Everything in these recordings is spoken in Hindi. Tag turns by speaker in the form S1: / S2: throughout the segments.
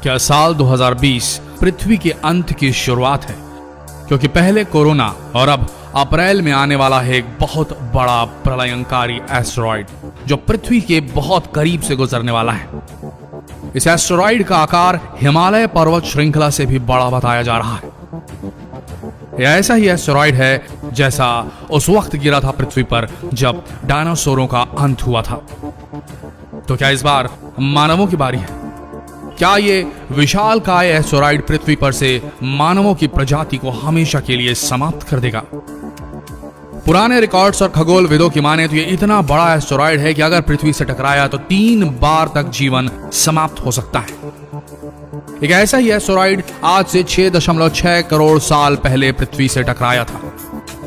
S1: क्या साल 2020 पृथ्वी के अंत की शुरुआत है? क्योंकि पहले कोरोना और अब अप्रैल में आने वाला है एक बहुत बड़ा प्रलयंकारी एस्टेरॉइड जो पृथ्वी के बहुत करीब से गुजरने वाला है। इस एस्टेरॉइड का आकार हिमालय पर्वत श्रृंखला से भी बड़ा बताया जा रहा है। यह ऐसा ही एस्टेरॉइड है जैसा उस वक्त गिरा था पृथ्वी पर जब डायनासोरों का अंत हुआ था। तो क्या इस बार मानवों की बारी है? क्या ये विशालकाय एस्टेरॉइड पृथ्वी पर से मानवों की प्रजाति को हमेशा के लिए समाप्त कर देगा? पुराने रिकॉर्ड्स और खगोलविदों की माने तो ये इतना बड़ा एस्टेरॉइड है कि अगर पृथ्वी से टकराया तो 3 बार तक जीवन समाप्त हो सकता है। एक ऐसा ही एस्टेरॉइड आज से 6.6 करोड़ साल पहले पृथ्वी से टकराया था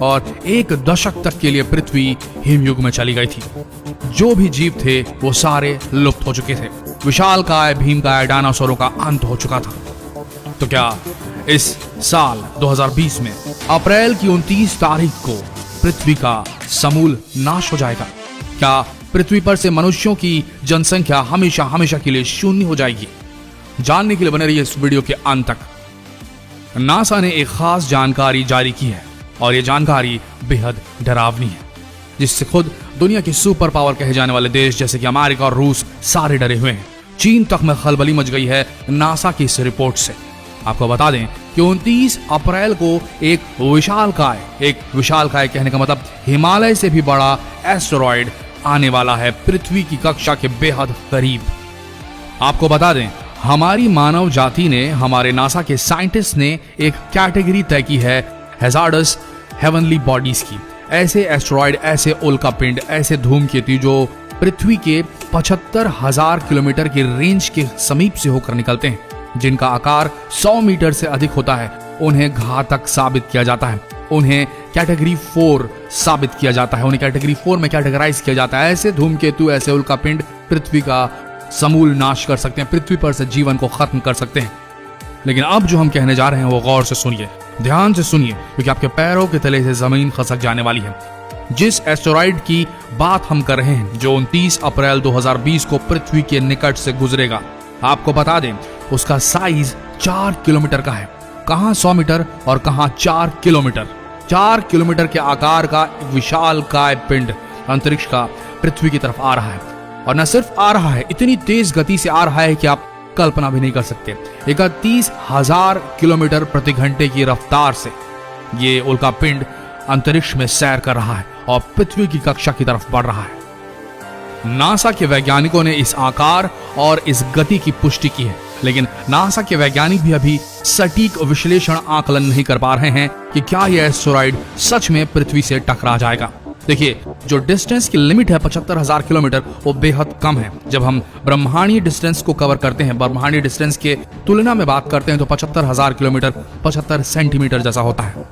S1: और 1 दशक तक के लिए पृथ्वी हिमयुग में चली गई थी। जो भी जीव थे वो सारे लुप्त हो चुके थे। विशालकाय भीमकाय डायनासोरों का अंत हो चुका था। तो क्या इस साल 2020 में अप्रैल की 29 तारीख को पृथ्वी का समूल नाश हो जाएगा? क्या पृथ्वी पर से मनुष्यों की जनसंख्या हमेशा हमेशा के लिए शून्य हो जाएगी? जानने के लिए बने रहिए इस वीडियो के अंत तक। नासा ने एक खास जानकारी जारी की है और यह जानकारी बेहद डरावनी है, जिससे खुद दुनिया के सुपर पावर कहे जाने वाले देश जैसे कि अमेरिका और रूस सारे डरे हुए हैं। चीन तक में खलबली मच गई है नासा की इस रिपोर्ट से। आपको बता दें कि 29 अप्रैल को एक विशालकाय कहने का मतलब हिमालय से भी बड़ा एस्टेरॉइड आने वाला है पृथ्वी की कक्षा के बेहद करीब। आपको बता दें हमारी मानव जाति ने, हमारे नासा के साइंटिस्ट ने एक कैटेगरी तय की है हैजार्डस हेवनली बॉडीज की। ऐसे एस्टेरॉइड, ऐसे उल्कापिंड, ऐसे धूमकेतु जो पृथ्वी के 75,000 किलोमीटर की रेंज के समीप से होकर निकलते हैं, जिनका आकार 100 मीटर से अधिक होता है, उन्हें घातक साबित किया जाता है। उन्हें कैटेगरी 4 साबित किया जाता है। उन्हें कैटेगरी 4 में कैटेगराइज किया जाता है। ऐसे धूमकेतु, ऐसे उल्कापिंड पृथ्वी का समूल नाश कर सकते हैं, पृथ्वी पर से जीवन को खत्म कर सकते हैं। लेकिन अब जो हम कहने जा रहे हैं वो गौर से सुनिए, ध्यान से सुनिए, क्योंकि आपके पैरों के तले से जमीन खसक जाने वाली है। जिस एस्टेरॉइड की बात हम कर रहे हैं जो 29 अप्रैल 2020 को पृथ्वी के निकट से गुजरेगा, आपको बता दें उसका साइज 4 किलोमीटर का है। कहां 100 मीटर और कहां 4 किलोमीटर। 4 किलोमीटर के आकार का विशालकाय पिंड अंतरिक्ष का पृथ्वी की तरफ आ रहा है। और न सिर्फ आ रहा है, इतनी तेज गति से आ रहा है कि आप कल्पना भी नहीं कर सकते। 31,000 किलोमीटर प्रति घंटे की रफ्तार से ये उल्कापिंड अंतरिक्ष में सैर कर रहा है और पृथ्वी की कक्षा की तरफ बढ़ रहा है। नासा के वैज्ञानिकों ने इस आकार और इस गति की पुष्टि की है, लेकिन नासा के वैज्ञानिक भी अभी सटीक विश्लेषण आकलन नहीं कर पा रहे हैं कि क्या यह एस्टेरॉइड सच में पृथ्वी से टकरा जाएगा। देखिए, जो डिस्टेंस की लिमिट है 75,000 किलोमीटर, वो बेहद कम है। जब हम ब्रह्मांडीय डिस्टेंस को कवर करते हैं, ब्रह्मांडीय डिस्टेंस के तुलना में बात करते हैं, तो 75,000 किलोमीटर 75 सेंटीमीटर जैसा होता है।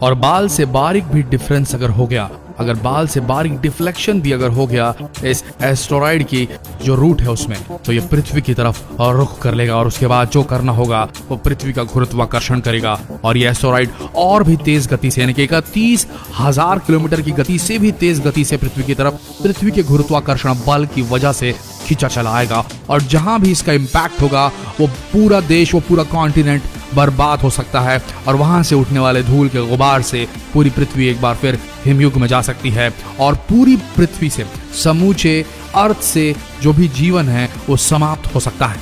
S1: और बाल से बारीक भी डिफरेंस अगर हो गया, अगर बाल से बारीक डिफ्लेक्शन भी अगर हो गया इस एस्टेरॉइड की जो रूट है उसमें, तो ये पृथ्वी की तरफ रुख कर लेगा और उसके बाद जो करना होगा वो पृथ्वी का गुरुत्वाकर्षण करेगा और ये एस्टेरॉइड और भी तेज गति से, यानी कि 31,000 किलोमीटर की गति से भी तेज गति से पृथ्वी की तरफ, पृथ्वी के गुरुत्वाकर्षण बल की वजह से खींचा चला आएगा। और जहां भी इसका इम्पैक्ट होगा वो पूरा देश, वो पूरा कॉन्टिनेंट बर्बाद हो सकता है और वहां से उठने वाले धूल के गुबार से पूरी पृथ्वी एक बार फिर हिमयुग में जा सकती है और पूरी पृथ्वी से, समूचे अर्थ से जो भी जीवन है वो समाप्त हो सकता है।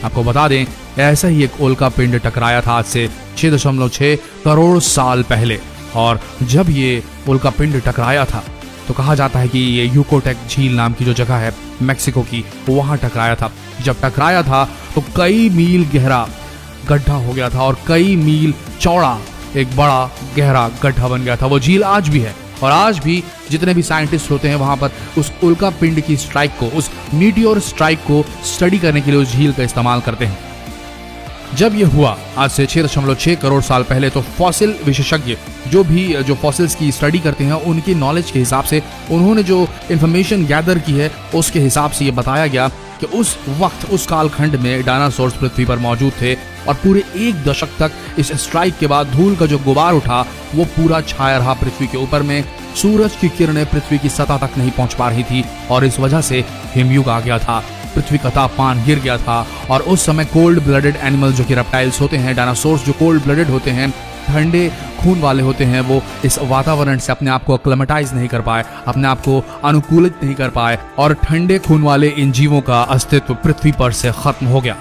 S1: आपको बता दें ऐसा ही एक उल्कापिंड टकराया था आज से 6.6 करोड़ साल पहले। और जब ये उल्कापिंड टकराया था तो कहा जाता है कि ये यूकोटेक झील नाम की जो जगह है मेक्सिको की, वहां टकराया था। जब टकराया था तो कई मील गहरा गड्ढा हो गया था और कई मील चौड़ा एक बड़ा गहरा गड्ढा बन गया था। वो झील आज भी है और आज भी जितने भी साइंटिस्ट होते हैं वहां पर उस उल्कापिंड की स्ट्राइक को, उस मीटियोर स्ट्राइक को स्टडी करने के लिए उस झील का इस्तेमाल करते हैं। जब ये हुआ आज से 6.6 करोड़ साल पहले, तो फॉसिल विशेषज्ञ जो फॉसिल्स की स्टडी करते हैं उनकी नॉलेज के हिसाब से, उन्होंने जो इन्फॉर्मेशन गैदर की है उसके हिसाब से ये बताया गया कि उस वक्त, उस कालखंड में डायनासोर्स पृथ्वी पर मौजूद थे और पूरे 1 दशक तक इस स्ट्राइक के बाद धूल का जो गुबार उठा वो पूरा छाया रहा पृथ्वी के ऊपर में। सूरज की किरणें पृथ्वी की सतह तक नहीं पहुंच पा रही थी और इस वजह से हिमयुग आ गया था। पृथ्वी का तापमान गिर गया था और उस समय कोल्ड ब्लडेड एनिमल जो कि रेप्टाइल्स होते हैं, डायनासोर्स जो कोल्ड ब्लडेड होते हैं, ठंडे खून वाले होते हैं, वो इस वातावरण से अपने आप को एक्लेमेटाइज नहीं कर पाए, अपने आप को अनुकूलित नहीं कर पाए और ठंडे खून वाले इन जीवों का अस्तित्व पृथ्वी पर से खत्म हो गया।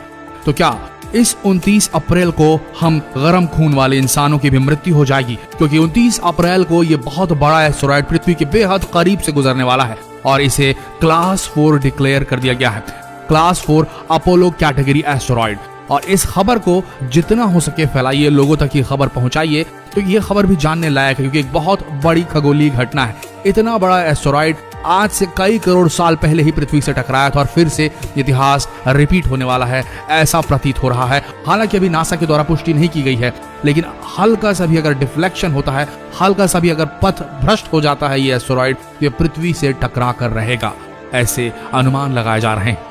S1: तो क्या इस 29 अप्रैल को हम गर्म खून वाले इंसानों की भी मृत्यु हो जाएगी? क्योंकि 29 अप्रैल को ये बहुत बड़ा एस्टेरॉयड पृथ्वी के बेहद करीब से गुजरने वाला है और इसे क्लास 4 डिक्लेयर कर दिया गया है। Class 4 Apollo category asteroid. और इस खबर को जितना हो सके फैलाइए, लोगों तक ये खबर पहुंचाइए, तो ये खबर भी जानने लायक है क्योंकि एक बहुत बड़ी खगोलीय घटना है। इतना बड़ा एस्टेरॉयड आज से कई करोड़ साल पहले ही पृथ्वी से टकराया था और फिर से इतिहास रिपीट होने वाला है, ऐसा प्रतीत हो रहा है। हालांकि अभी नासा के द्वारा पुष्टि नहीं की गई है, लेकिन हल्का सा भी अगर डिफ्लेक्शन होता है, हल्का सा भी अगर पथ भ्रष्ट हो जाता है ये एस्टेरॉयड, ये पृथ्वी से टकरा कर रहेगा, ऐसे अनुमान लगाए जा रहे हैं।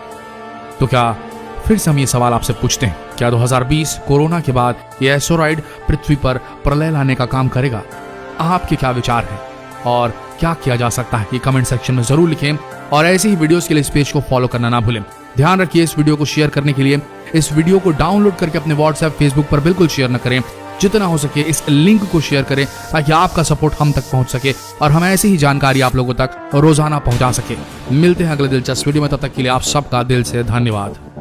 S1: तो क्या फिर से हम ये सवाल आपसे पूछते हैं, क्या 2020 कोरोना के बाद ये एस्टेरॉयड पृथ्वी पर प्रलय लाने का काम करेगा? आपके क्या विचार हैं और क्या किया जा सकता है, ये कमेंट सेक्शन में जरूर लिखें। और ऐसे ही वीडियोस के लिए इस पेज को फॉलो करना ना भूलें। ध्यान रखिए, इस वीडियो को शेयर करने के लिए इस वीडियो को डाउनलोड करके अपने व्हाट्सएप, फेसबुक पर बिल्कुल शेयर न करें। जितना हो सके इस लिंक को शेयर करें ताकि आपका सपोर्ट हम तक पहुंच सके और हम ऐसी ही जानकारी आप लोगों तक रोजाना पहुंचा सके। मिलते हैं अगले दिलचस्प वीडियो में, तब तक के लिए आप सबका दिल से धन्यवाद।